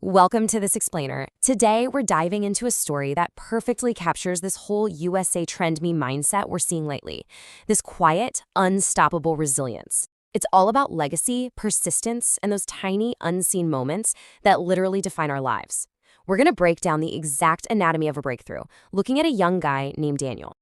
Welcome to This Explainer. Today, we're diving into a story that perfectly captures this whole USA trend me mindset we're seeing lately. This quiet, unstoppable resilience. It's all about legacy, persistence, and those tiny, unseen moments that literally define our lives. We're going to break down the exact anatomy of a breakthrough, looking at a young guy named Daniel.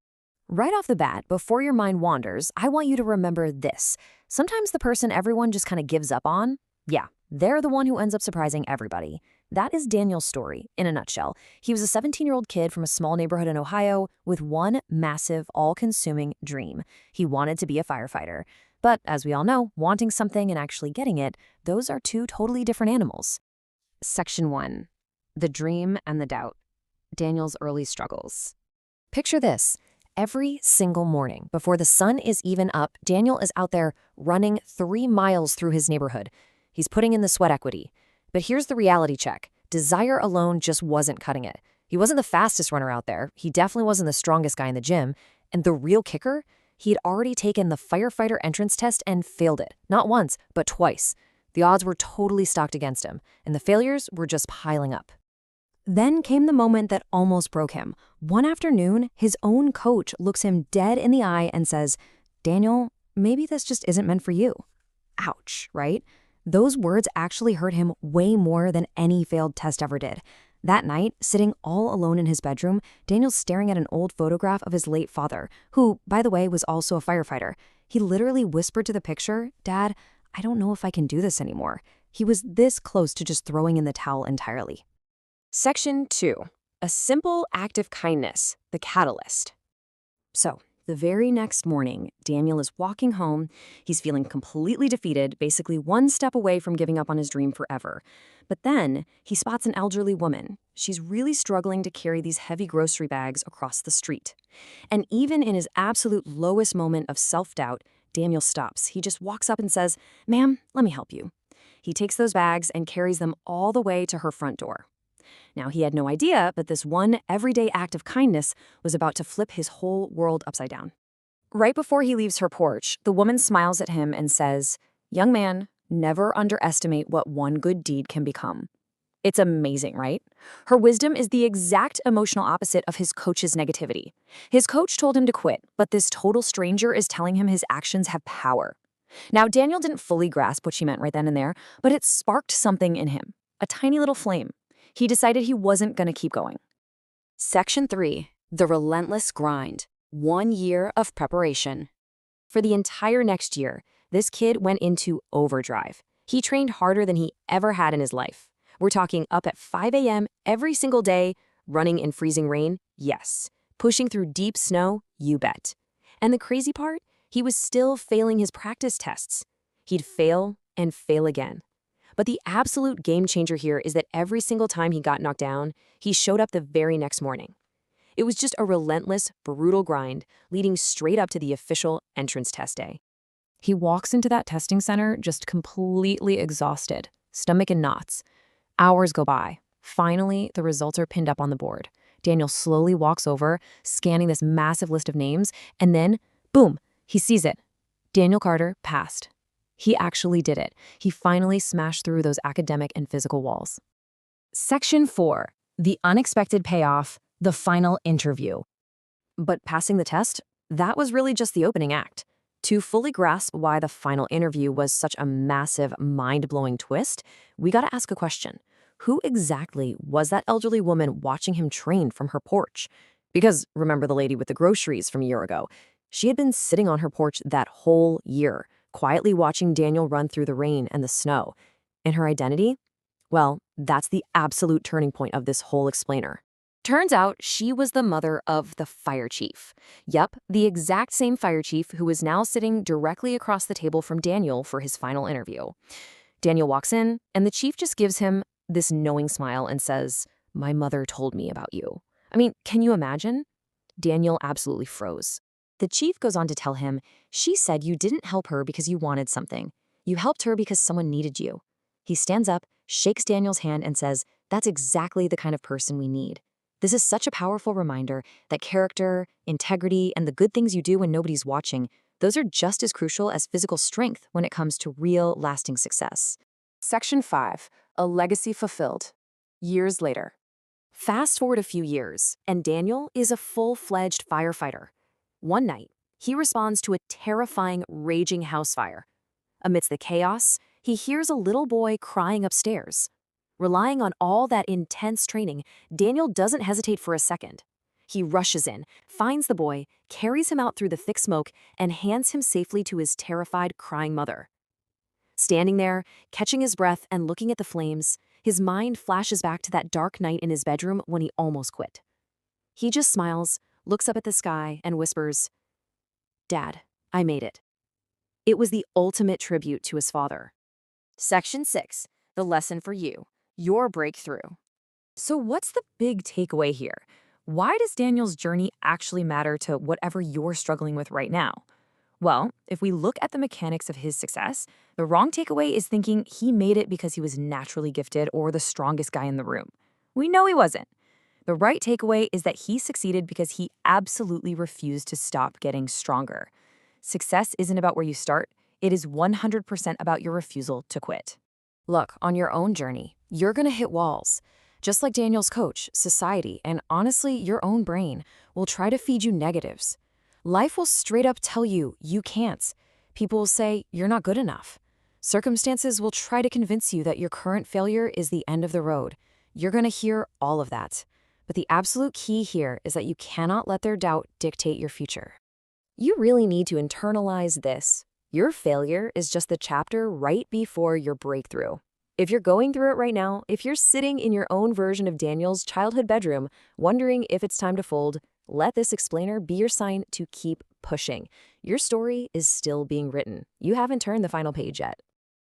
Right off the bat, before your mind wanders, I want you to remember this. Sometimes the person everyone just kind of gives up on, yeah, they're the one who ends up surprising everybody. That is Daniel's story, in a nutshell. He was a 17-year-old kid from a small neighborhood in Ohio with one massive, all-consuming dream. He wanted to be a firefighter. But as we all know, wanting something and actually getting it, those are two totally different animals. Section 1. The Dream and the Doubt. Daniel's early struggles. Picture this. Every single morning, before the sun is even up, Daniel is out there running 3 miles through his neighborhood. He's putting in the sweat equity. But here's the reality check. Desire alone just wasn't cutting it. He wasn't the fastest runner out there. He definitely wasn't the strongest guy in the gym. And the real kicker? He had already taken the firefighter entrance test and failed it. Not once, but twice. The odds were totally stacked against him, and the failures were just piling up. Then came the moment that almost broke him. One afternoon, his own coach looks him dead in the eye and says, "Daniel, maybe this just isn't meant for you." Ouch, right? Those words actually hurt him way more than any failed test ever did. That night, sitting all alone in his bedroom, Daniel's staring at an old photograph of his late father, who, by the way, was also a firefighter. He literally whispered to the picture, "Dad, I don't know if I can do this anymore." He was this close to just throwing in the towel entirely. Section 2. A simple act of kindness, the catalyst. So, the very next morning, Daniel is walking home. He's feeling completely defeated, basically one step away from giving up on his dream forever. But then, he spots an elderly woman. She's really struggling to carry these heavy grocery bags across the street. And even in his absolute lowest moment of self-doubt, Daniel stops. He just walks up and says, "Ma'am, let me help you." He takes those bags and carries them all the way to her front door. Now, he had no idea, but this one everyday act of kindness was about to flip his whole world upside down. Right before he leaves her porch, the woman smiles at him and says, "Young man, never underestimate what one good deed can become." It's amazing, right? Her wisdom is the exact emotional opposite of his coach's negativity. His coach told him to quit, but this total stranger is telling him his actions have power. Now, Daniel didn't fully grasp what she meant right then and there, but it sparked something in him, a tiny little flame. He decided he wasn't going to keep going. Section 3. The Relentless Grind. 1 year of preparation. For the entire next year, this kid went into overdrive. He trained harder than he ever had in his life. We're talking up at 5 a.m. every single day, running in freezing rain, yes. Pushing through deep snow, you bet. And the crazy part? He was still failing his practice tests. He'd fail and fail again. But the absolute game changer here is that every single time he got knocked down, he showed up the very next morning. It was just a relentless, brutal grind leading straight up to the official entrance test day. He walks into that testing center just completely exhausted, stomach in knots. Hours go by. Finally, the results are pinned up on the board. Daniel slowly walks over, scanning this massive list of names, and then, boom, he sees it. Daniel Carter passed. He actually did it. He finally smashed through those academic and physical walls. Section 4. The Unexpected Payoff, the Final Interview. But passing the test, that was really just the opening act. To fully grasp why the final interview was such a massive, mind-blowing twist, we gotta ask a question. Who exactly was that elderly woman watching him train from her porch? Because remember the lady with the groceries from a year ago? She had been sitting on her porch that whole year, quietly watching Daniel run through the rain and the snow. And her identity? Well, that's the absolute turning point of this whole explainer. Turns out she was the mother of the fire chief. Yep, the exact same fire chief who was now sitting directly across the table from Daniel for his final interview. Daniel walks in, and the chief just gives him this knowing smile and says, "My mother told me about you." I mean, can you imagine? Daniel absolutely froze. The chief goes on to tell him, "She said you didn't help her because you wanted something. You helped her because someone needed you." He stands up, shakes Daniel's hand, and says, "That's exactly the kind of person we need." This is such a powerful reminder that character, integrity, and the good things you do when nobody's watching, those are just as crucial as physical strength when it comes to real, lasting success. Section 5. A Legacy Fulfilled. Years later. Fast forward a few years, and Daniel is a full-fledged firefighter. One night, he responds to a terrifying, raging house fire. Amidst the chaos, he hears a little boy crying upstairs. Relying on all that intense training, Daniel doesn't hesitate for a second. He rushes in, finds the boy, carries him out through the thick smoke, and hands him safely to his terrified, crying mother. Standing there, catching his breath and looking at the flames, his mind flashes back to that dark night in his bedroom when he almost quit. He just smiles, looks up at the sky, and whispers, "Dad, I made it." It was the ultimate tribute to his father. Section 6, the lesson for you, your breakthrough. So what's the big takeaway here? Why does Daniel's journey actually matter to whatever you're struggling with right now? Well, if we look at the mechanics of his success, the wrong takeaway is thinking he made it because he was naturally gifted or the strongest guy in the room. We know he wasn't. The right takeaway is that he succeeded because he absolutely refused to stop getting stronger. Success isn't about where you start, it is 100% about your refusal to quit. Look, on your own journey, you're gonna hit walls. Just like Daniel's coach, society, and honestly, your own brain will try to feed you negatives. Life will straight up tell you you can't. People will say you're not good enough. Circumstances will try to convince you that your current failure is the end of the road. You're gonna hear all of that. But the absolute key here is that you cannot let their doubt dictate your future. You really need to internalize this. Your failure is just the chapter right before your breakthrough. If you're going through it right now, if you're sitting in your own version of Daniel's childhood bedroom, wondering if it's time to fold, let this explainer be your sign to keep pushing. Your story is still being written. You haven't turned the final page yet.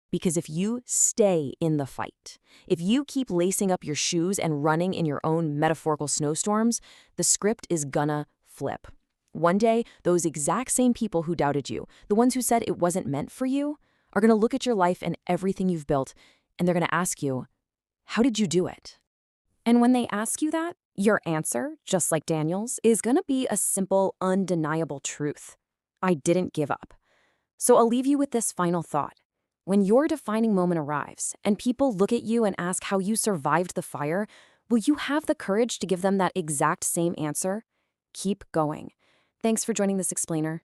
Because if you stay in the fight, if you keep lacing up your shoes and running in your own metaphorical snowstorms, the script is gonna flip. One day, those exact same people who doubted you, the ones who said it wasn't meant for you, are gonna look at your life and everything you've built, and they're gonna ask you, how did you do it? And when they ask you that, your answer, just like Daniel's, is gonna be a simple, undeniable truth. I didn't give up. So I'll leave you with this final thought. When your defining moment arrives and people look at you and ask how you survived the fire, will you have the courage to give them that exact same answer? Keep going. Thanks for joining this explainer.